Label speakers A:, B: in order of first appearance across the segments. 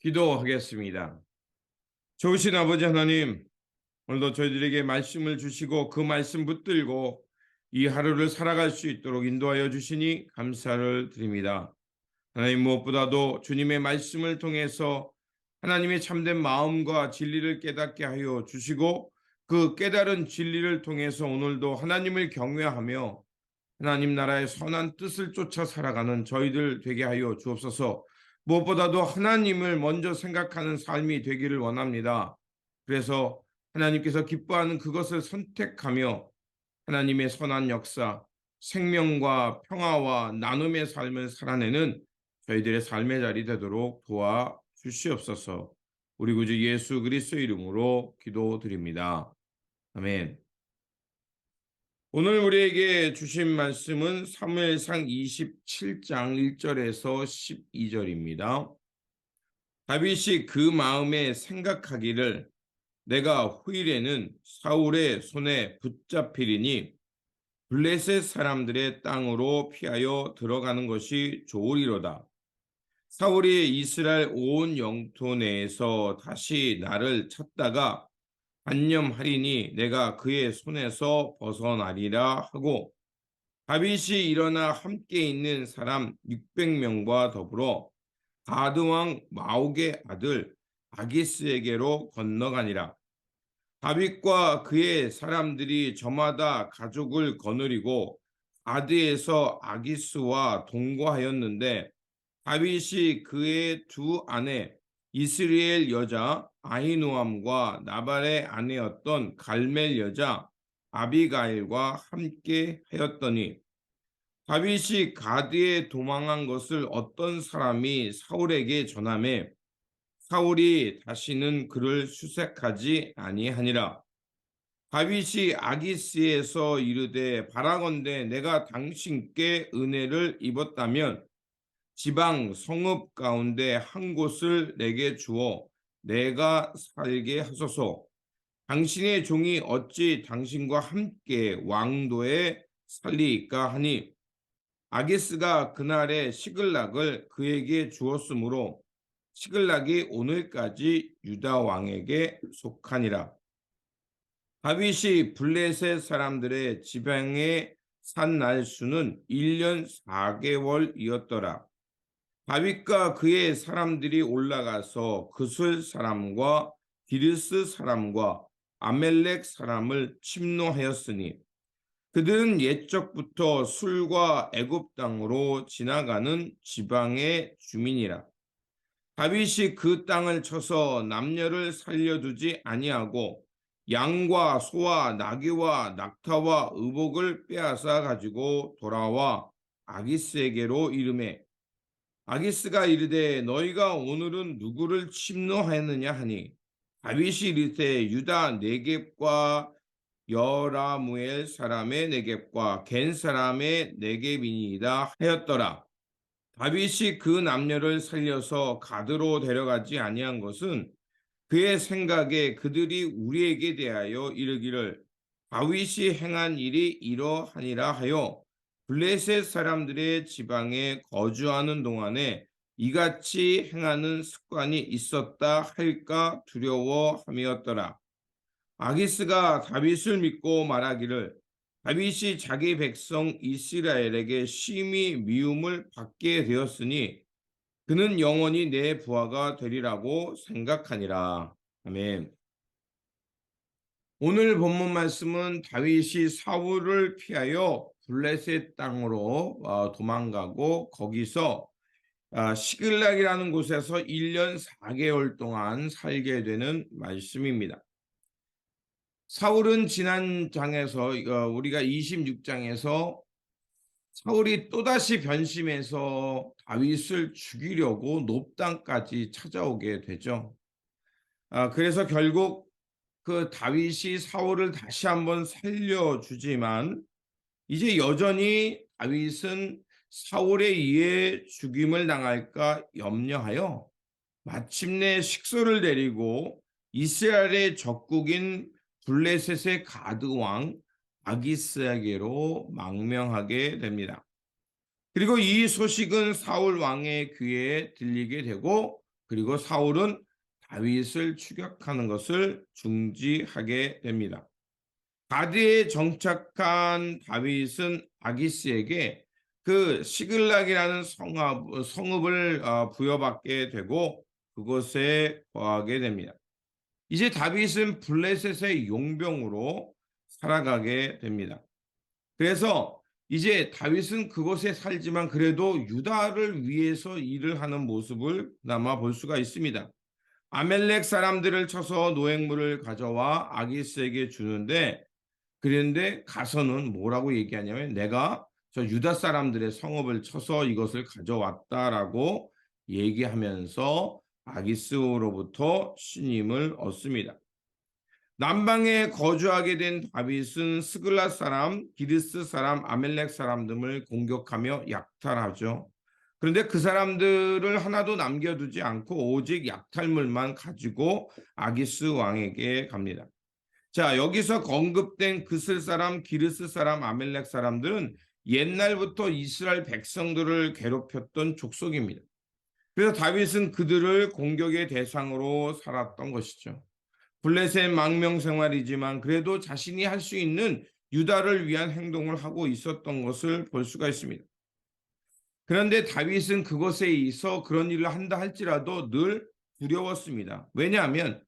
A: 기도하겠습니다. 좋으신 아버지 하나님, 오늘도 저희들에게 말씀을 주시고 그 말씀 붙들고 이 하루를 살아갈 수 있도록 인도하여 주시니 감사를 드립니다. 하나님, 무엇보다도 주님의 말씀을 통해서 하나님의 참된 마음과 진리를 깨닫게 하여 주시고 그 깨달은 진리를 통해서 오늘도 하나님을 경외하며 하나님 나라의 선한 뜻을 쫓아 살아가는 저희들 되게 하여 주옵소서. 무엇보다도 하나님을 먼저 생각하는 삶이 되기를 원합니다. 그래서 하나님께서 기뻐하는 그것을 선택하며 하나님의 선한 역사, 생명과 평화와 나눔의 삶을 살아내는 저희들의 삶의 자리 되도록 도와 주시옵소서. 우리 구주 예수 그리스도의 이름으로 기도드립니다. 아멘. 오늘 우리에게 주신 말씀은 사무엘상 27장 1절에서 12절입니다. 다윗이 그 마음에 생각하기를 내가 후일에는 사울의 손에 붙잡히리니 블레셋 사람들의 땅으로 피하여 들어가는 것이 좋으리로다. 사울이 이스라엘 온 영토 내에서 다시 나를 찾다가 안념하리니 내가 그의 손에서 벗어나리라 하고 다윗이 일어나 함께 있는 사람 600명과 더불어 가드 왕 마옥의 아들 아기스에게로 건너가니라. 다윗과 그의 사람들이 저마다 가족을 거느리고 가드에서 아기스와 동거하였는데 다윗이 그의 두 아내 이스라엘 여자 아히노암과 나발의 아내였던 갈멜 여자 아비가일과 함께 하였더니 다윗이 가드에 도망한 것을 어떤 사람이 사울에게 전하매 사울이 다시는 그를 수색하지 아니하니라. 다윗이 아기스에서 이르되 바라건대 내가 당신께 은혜를 입었다면 지방 성읍 가운데 한 곳을 내게 주어 내가 살게 하소서. 당신의 종이 어찌 당신과 함께 왕도에 살리이까 하니 아기스가 그날에 시글락을 그에게 주었으므로 시글락이 오늘까지 유다 왕에게 속하니라. 다윗이 블레셋 사람들의 지방에 산 날수는 1년 4개월이었더라. 다윗과 그의 사람들이 올라가서 그술 사람과 디르스 사람과 아멜렉 사람을 침노하였으니 그들은 옛적부터 술과 애굽 땅으로 지나가는 지방의 주민이라. 다윗이 그 땅을 쳐서 남녀를 살려두지 아니하고 양과 소와 나귀와 낙타와 의복을 빼앗아 가지고 돌아와 아기스에게로 이르매 아기스가 이르되 너희가 오늘은 누구를 침노하였느냐 하니 다윗이 이르되 유다 네겝과 여라무엘 사람의 네겝과 겐 사람의 네겝이니이다 하였더라. 다윗이 그 남녀를 살려서 가드로 데려가지 아니한 것은 그의 생각에 그들이 우리에게 대하여 이르기를 다윗이 행한 일이 이러하니라 하여 블레셋 사람들의 지방에 거주하는 동안에 이같이 행하는 습관이 있었다 할까 두려워함이었더라. 아기스가 다윗을 믿고 말하기를 다윗이 자기 백성 이스라엘에게 심히 미움을 받게 되었으니 그는 영원히 내 부하가 되리라고 생각하니라. 아멘. 오늘 본문 말씀은 다윗이 사울을 피하여 블레셋 땅으로 도망가고 거기서 시글락이라는 곳에서 1년 4개월 동안 살게 되는 말씀입니다. 사울은 지난 장에서 우리가 26장에서 사울이 또다시 변심해서 다윗을 죽이려고 높당까지 찾아오게 되죠. 그래서 결국 그 다윗이 사울을 다시 한번 살려주지만 이제 여전히 다윗은 사울에 의해 죽임을 당할까 염려하여 마침내 식소를 내리고 이스라엘의 적국인 블레셋의 가드 왕 아기스에게로 망명하게 됩니다. 그리고 이 소식은 사울 왕의 귀에 들리게 되고 그리고 사울은 다윗을 추격하는 것을 중지하게 됩니다. 가드에 정착한 다윗은 아기스에게 그 시글락이라는 성읍을 부여받게 되고 그곳에 거하게 됩니다. 이제 다윗은 블레셋의 용병으로 살아가게 됩니다. 그래서 이제 다윗은 그곳에 살지만 그래도 유다를 위해서 일을 하는 모습을 그나마 볼 수가 있습니다. 아멜렉 사람들을 쳐서 노획물을 가져와 아기스에게 주는데, 그런데 가서는 뭐라고 얘기하냐면 내가 저 유다 사람들의 성읍을 쳐서 이것을 가져왔다라고 얘기하면서 아기스로부터 신임을 얻습니다. 남방에 거주하게 된 다윗은 스글라 사람, 기르스 사람, 아멜렉 사람 등을 공격하며 약탈하죠. 그런데 그 사람들을 하나도 남겨두지 않고 오직 약탈물만 가지고 아기스 왕에게 갑니다. 자, 여기서 언급된 그슬 사람, 기르스 사람, 아멜렉 사람들은 옛날부터 이스라엘 백성들을 괴롭혔던 족속입니다. 그래서 다윗은 그들을 공격의 대상으로 살았던 것이죠. 블레셋 망명 생활이지만 그래도 자신이 할 수 있는 유다를 위한 행동을 하고 있었던 것을 볼 수가 있습니다. 그런데 다윗은 그것에 있어 그런 일을 한다 할지라도 늘 두려웠습니다. 왜냐하면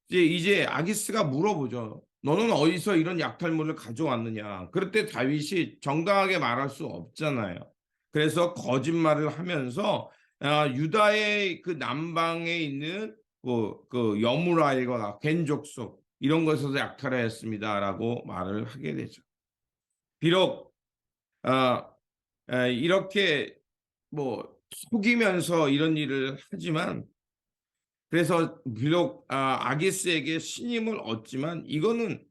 A: 이제 아기스가 물어보죠. 너는 어디서 이런 약탈물을 가져왔느냐? 그럴 때 다윗이 정당하게 말할 수 없잖아요. 그래서 거짓말을 하면서 유다의 그 남방에 있는 그 여무라일과 겐족속 이런 것에서 약탈하였습니다라고 말을 하게 되죠. 비록 이렇게 뭐 속이면서 이런 일을 하지만 그래서 비록 아기스에게 신임을 얻지만 이거는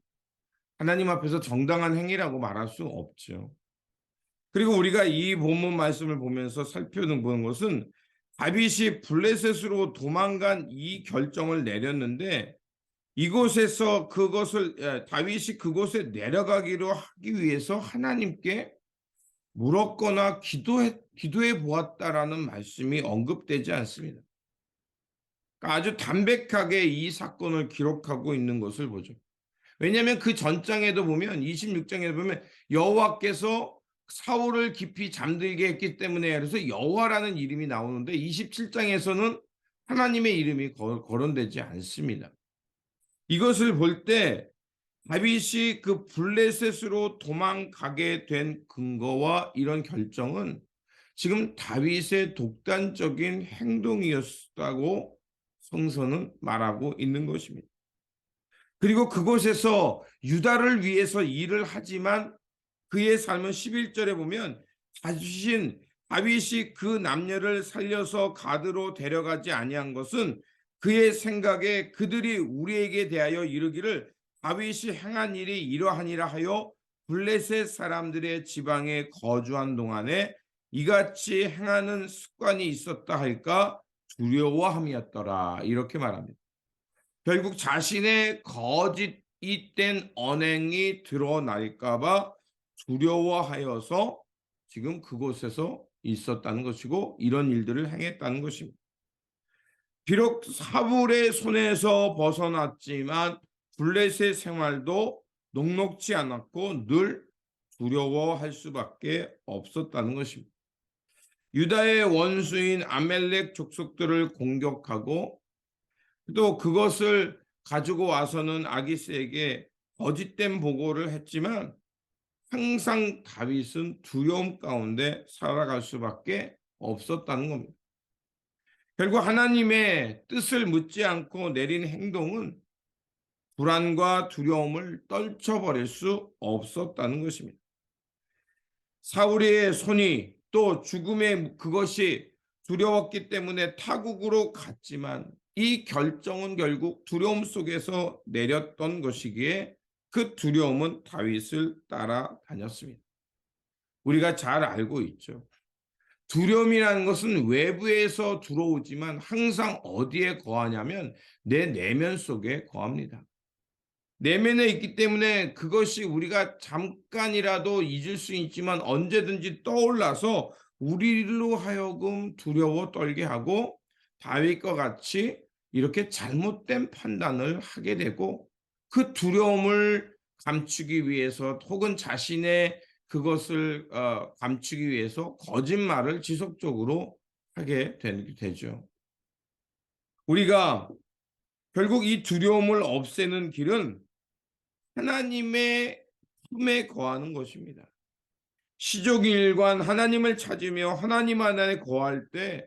A: 하나님 앞에서 정당한 행위라고 말할 수 없죠. 그리고 우리가 이 본문 말씀을 보면서 살펴보는 것은 다윗이 블레셋으로 도망간 이 결정을 내렸는데 이곳에서 다윗이 그곳에 내려가기로 하기 위해서 하나님께 물었거나 기도해 보았다라는 말씀이 언급되지 않습니다. 그러니까 아주 담백하게 이 사건을 기록하고 있는 것을 보죠. 왜냐하면 그 전장에도 보면 26장에도 보면 여호와께서 사울을 깊이 잠들게 했기 때문에 그래서 여호와라는 이름이 나오는데 27장에서는 하나님의 이름이 거론되지 않습니다. 이것을 볼 때 다윗이 그 블레셋으로 도망가게 된 근거와 이런 결정은 지금 다윗의 독단적인 행동이었다고 성서는 말하고 있는 것입니다. 그리고 그곳에서 유다를 위해서 일을 하지만 그의 삶은 11절에 보면 다윗이 그 남녀를 살려서 가드로 데려가지 아니한 것은 그의 생각에 그들이 우리에게 대하여 이르기를 다윗이 행한 일이 이러하니라 하여 블레셋 사람들의 지방에 거주한 동안에 이같이 행하는 습관이 있었다 할까 두려워함이었더라 이렇게 말합니다. 결국 자신의 거짓된 언행이 드러날까 봐 두려워하여서 지금 그곳에서 있었다는 것이고 이런 일들을 행했다는 것입니다. 비록 사울의 손에서 벗어났지만 블레셋 생활도 녹록지 않았고 늘 두려워할 수밖에 없었다는 것입니다. 유다의 원수인 아멜렉 족속들을 공격하고 또 그것을 가지고 와서는 아기스에게 거짓된 보고를 했지만 항상 다윗은 두려움 가운데 살아갈 수밖에 없었다는 겁니다. 결국 하나님의 뜻을 묻지 않고 내린 행동은 불안과 두려움을 떨쳐버릴 수 없었다는 것입니다. 사울의 손이 또 죽음의 그것이 두려웠기 때문에 타국으로 갔지만 이 결정은 결국 두려움 속에서 내렸던 것이기에 그 두려움은 다윗을 따라다녔습니다. 우리가 잘 알고 있죠. 두려움이라는 것은 외부에서 들어오지만 항상 어디에 거하냐면 내 내면 속에 거합니다. 내면에 있기 때문에 그것이 우리가 잠깐이라도 잊을 수 있지만 언제든지 떠올라서 우리로 하여금 두려워 떨게 하고 다윗과 같이 이렇게 잘못된 판단을 하게 되고 그 두려움을 감추기 위해서 혹은 자신의 그것을 감추기 위해서 거짓말을 지속적으로 하게 되죠. 우리가 결국 이 두려움을 없애는 길은 하나님의 품에 거하는 것입니다. 시족일관 하나님을 찾으며 하나님 안에 거할 때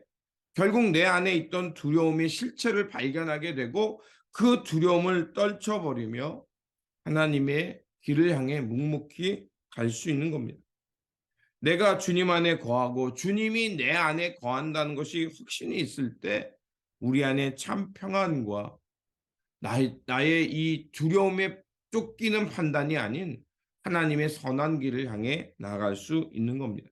A: 결국 내 안에 있던 두려움의 실체를 발견하게 되고 그 두려움을 떨쳐버리며 하나님의 길을 향해 묵묵히 갈 수 있는 겁니다. 내가 주님 안에 거하고 주님이 내 안에 거한다는 것이 확신이 있을 때 우리 안에 참 평안과 나의 이 두려움에 쫓기는 판단이 아닌 하나님의 선한 길을 향해 나아갈 수 있는 겁니다.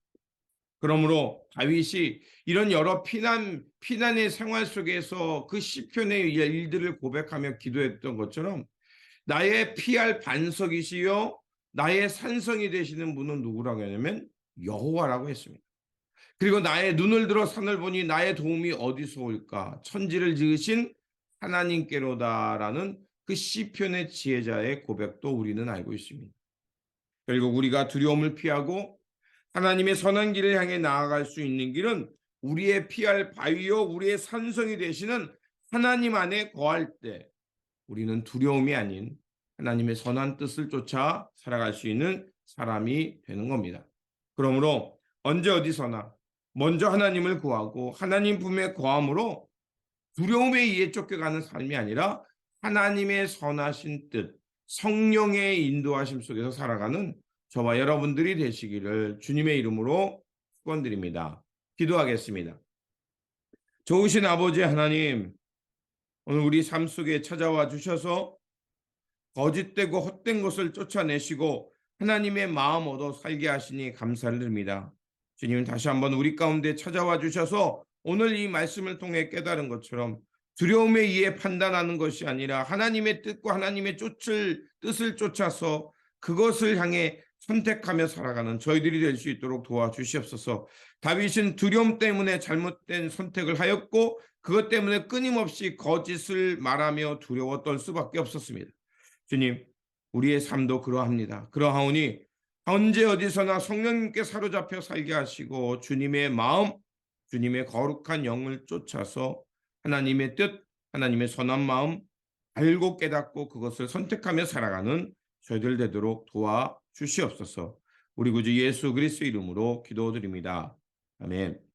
A: 그러므로 다윗이 이런 여러 피난의 생활 속에서 그 시편의 일들을 고백하며 기도했던 것처럼 나의 피할 반석이시요 나의 산성이 되시는 분은 누구라고 하냐면 여호와라고 했습니다. 그리고 나의 눈을 들어 산을 보니 나의 도움이 어디서 올까? 천지를 지으신 하나님께로다라는 그 시편의 지혜자의 고백도 우리는 알고 있습니다. 결국 우리가 두려움을 피하고 하나님의 선한 길을 향해 나아갈 수 있는 길은 우리의 피할 바위요 우리의 산성이 되시는 하나님 안에 거할 때 우리는 두려움이 아닌 하나님의 선한 뜻을 쫓아 살아갈 수 있는 사람이 되는 겁니다. 그러므로 언제 어디서나 먼저 하나님을 구하고 하나님 품에 거함으로 두려움에 의해 쫓겨가는 삶이 아니라 하나님의 선하신 뜻, 성령의 인도하심 속에서 살아가는 저와 여러분들이 되시기를 주님의 이름으로 축원드립니다. 기도하겠습니다. 좋으신 아버지 하나님, 오늘 우리 삶 속에 찾아와 주셔서 거짓되고 헛된 것을 쫓아내시고 하나님의 마음 얻어 살게 하시니 감사를 드립니다. 주님 다시 한번 우리 가운데 찾아와 주셔서 오늘 이 말씀을 통해 깨달은 것처럼 두려움에 의해 판단하는 것이 아니라 하나님의 뜻과 하나님의 뜻을 쫓아서 그것을 향해 선택하며 살아가는 저희들이 될 수 있도록 도와주시옵소서. 다윗은 두려움 때문에 잘못된 선택을 하였고 그것 때문에 끊임없이 거짓을 말하며 두려워 떨 수밖에 없었습니다. 주님, 우리의 삶도 그러합니다. 그러하오니 언제 어디서나 성령님께 사로잡혀 살게 하시고 주님의 마음, 주님의 거룩한 영을 쫓아서 하나님의 뜻, 하나님의 선한 마음 알고 깨닫고 그것을 선택하며 살아가는 저희들 되도록 도와주시옵소서. 우리 구주 예수 그리스도 이름으로 기도드립니다. 아멘.